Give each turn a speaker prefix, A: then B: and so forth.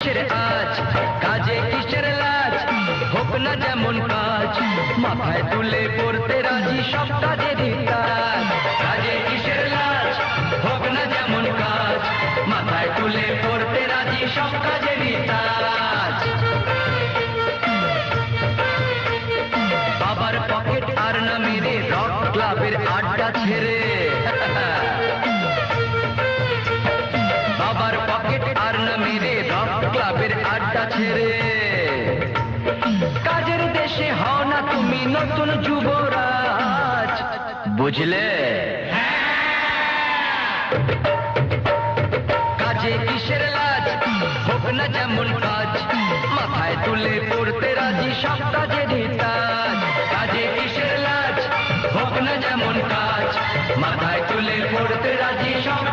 A: কিসের আজ, কাজে কিসের লাজ, হোক না যেমন কাজ, মাথায় তুলে পড়তে রাজি সব কাজেরই কাজ। কাজে কিসের লাজ, হোক না যেমন কাজ, মাথায় তুলে পড়তে রাজি সব কাজেরই কাজ। বাবার পকেট আর না মেরে রক ক্লাবের আড্ডা ছেড়ে, বাবার পকেট আর না মেরে রক ক্লাবের আড্ডা ছেড়ে, কাজের দেশে হও না তুমি নতুন যুবরাজ, বুঝলে? কাজে কিসের লাজ, হোক না যেমন কাজ, মাথায় তুলে পড়তে রাজি সব কাজেরই কাজ। কাজে কিসের লাজ, হোক না যেমন কাজ, মাথায় তুলে পড়তে রাজি সব